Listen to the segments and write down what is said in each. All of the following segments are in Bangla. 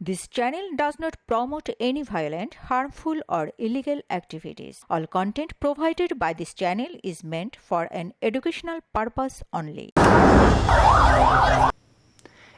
This channel does not promote any violent, harmful, or illegal activities. All content provided by this channel is meant for an educational purpose only.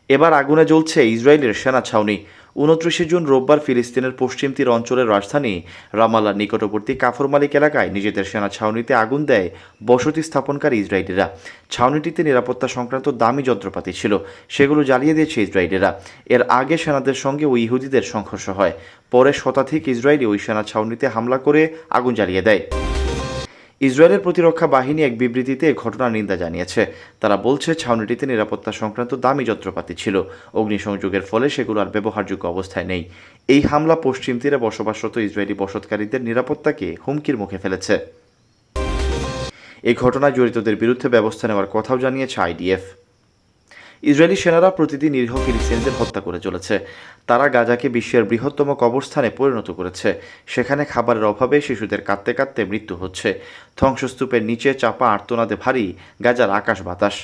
এবার আগুনে জ্বলছে ইসরায়েলের সেনা ছাউনি। 29 জুন রোববার ফিলিস্তিনের পশ্চিম তীর অঞ্চলের রাজধানী রামাল্লার নিকটবর্তী কাফর মালিক এলাকায় নিজেদের সেনা ছাউনিতে আগুন দেয় বসতি স্থাপনকারী ইসরায়েলিরা। ছাউনিটিতে নিরাপত্তা সংক্রান্ত দামি যন্ত্রপাতি ছিল, সেগুলো জ্বালিয়ে দিয়েছে ইসরায়েলিরা। এর আগে সেনাদের সঙ্গে ওই ইহুদিদের সংঘর্ষ হয়। পরে শতাধিক ইসরায়েলি ওই সেনা ছাউনিতে হামলা করে আগুন জ্বালিয়ে দেয়। ইসরায়েলের প্রতিরক্ষা বাহিনী এক বিবৃতিতে ঘটনার নিন্দা জানিয়েছে। তারা বলছে, ছাউনিটিতে নিরাপত্তা সংক্রান্ত দামি যন্ত্রপাতি ছিল, অগ্নিসংযোগের ফলে সেগুলো আর ব্যবহারযোগ্য অবস্থায় নেই। এই হামলা পশ্চিম তীরে বসবাসরত ইসরায়েলি বসতকারীদের নিরাপত্তাকে হুমকির মুখে ফেলেছে। এই ঘটনায় জড়িতদের বিরুদ্ধে ব্যবস্থা নেওয়ার কথাও জানিয়েছে আইডিএফ। ইসরায়েলি সেনারা প্রতিদিন নিরীহ ফিলিস্তিনিদের হত্যা করে চলেছে। তারা গাজাকে বিশ্বের বৃহত্তম কবরস্থানে পরিণত করেছে। সেখানে খাবারের অভাবে শিশুদের কাঁদতে কাঁদতে মৃত্যু হচ্ছে। ধ্বংসস্তূপের নিচে চাপা আর্তনাদে ভারী গাজার আকাশ বাতাস।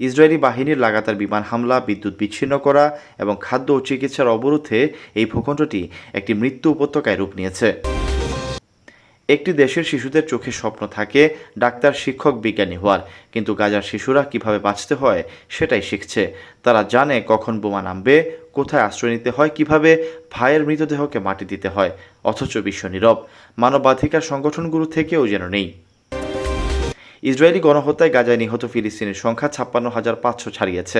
ইসরায়েলি বাহিনীর লাগাতার বিমান হামলা, বিদ্যুৎ বিচ্ছিন্ন করা এবং খাদ্য ও চিকিৎসার অবরোধে এই ভূখণ্ডটি একটি মৃত্যু উপত্যকায় রূপ নিয়েছে। একটি দেশের শিশুদের চোখে স্বপ্ন থাকে ডাক্তার, শিক্ষক, বিজ্ঞানী হওয়ার, কিন্তু গাজার শিশুরা কিভাবে বাঁচতে হয় সেটাই শিখছে। তারা জানে কখন বোমা নামবে, কোথায় আশ্রয় নিতে হয়, কিভাবে ভাইয়ের মৃতদেহকে মাটি দিতে হয়। অথচ বিশ্ব নীরব। মানবাধিকার সংগঠনগুলো থেকেও যেন নেই। ইসরায়েলি গণহত্যায় গাজায় নিহত ফিলিস্তিনির সংখ্যা 56,500 ছাড়িয়েছে,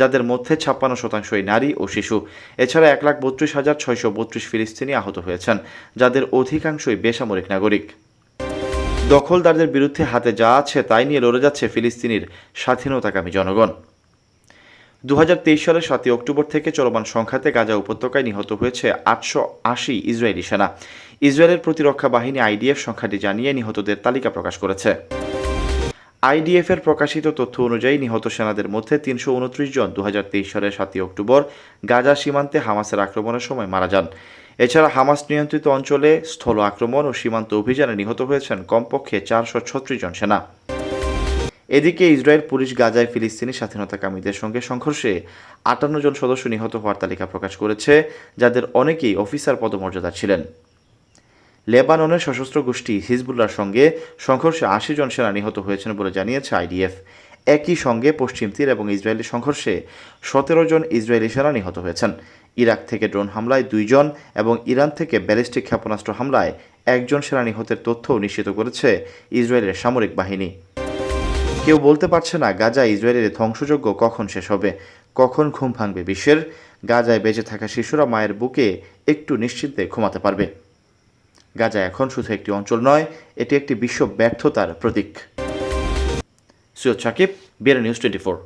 যাদের মধ্যে 56% নারী ও শিশু। এছাড়া 1,32,632 ফিলিস্তিনি আহত হয়েছেন, যাদের অধিকাংশই বেসামরিক নাগরিক। দখলদারদের বিরুদ্ধে হাতে যা আছে তাই নিয়ে লড়ে যাচ্ছে ফিলিস্তিনির স্বাধীনতাকামী জনগণ। 2023 সালের 7 অক্টোবর থেকে চলমান সংঘাতে গাজা উপত্যকায় নিহত হয়েছে 880 ইসরায়েলি সেনা। ইসরায়েলের প্রতিরক্ষা বাহিনী আইডিএফ সংখ্যাটি জানিয়ে নিহতদের তালিকা প্রকাশ করেছে। আইডিএফের প্রকাশিত তথ্য অনুযায়ী নিহত সেনাদের মধ্যে 329 জন 2023 সালের 7 অক্টোবর গাজা সীমান্তে হামাসের আক্রমণের সময় মারা যান। এছাড়া হামাস নিয়ন্ত্রিত অঞ্চলে স্থল আক্রমণ ও সীমান্ত অভিযানে নিহত হয়েছেন কমপক্ষে 436 জন সেনা। এদিকে ইসরায়েল পুলিশ গাজায় ফিলিস্তিনি স্বাধীনতাকামীদের সঙ্গে সংঘর্ষে 58 জন সদস্য নিহত হওয়ার তালিকা প্রকাশ করেছে, যাদের অনেকেই অফিসার পদমর্যাদা ছিলেন। লেবাননের সশস্ত্র গোষ্ঠী হিজবুল্লাহর সঙ্গে সংঘর্ষে 80 জন সেনা নিহত হয়েছেন বলে জানিয়েছে আইডিএফ। একই সঙ্গে পশ্চিম তীর এবং ইসরায়েলি সংঘর্ষে 17 জন ইসরায়েলি সেনা নিহত হয়েছেন। ইরাক থেকে ড্রোন হামলায় 2 জন এবং ইরান থেকে ব্যালিস্টিক ক্ষেপণাস্ত্র হামলায় 1 জন সেনা নিহতের তথ্যও নিশ্চিত করেছে ইসরায়েলের সামরিক বাহিনী। কেউ বলতে পারছে না গাজায় ইসরায়েলের ধ্বংসযজ্ঞ কখন শেষ হবে, কখন ঘুম ভাঙবে বিশ্বের। গাজায় বেঁচে থাকা শিশুরা মায়ের বুকে একটু নিশ্চিন্তে ঘুমাতে পারবে। গাজা এখন শুধু একটি অঞ্চল নয়, এটি একটি বিশ্ব ব্যর্থতার প্রতীক। Syed Sakib, BRA news 24।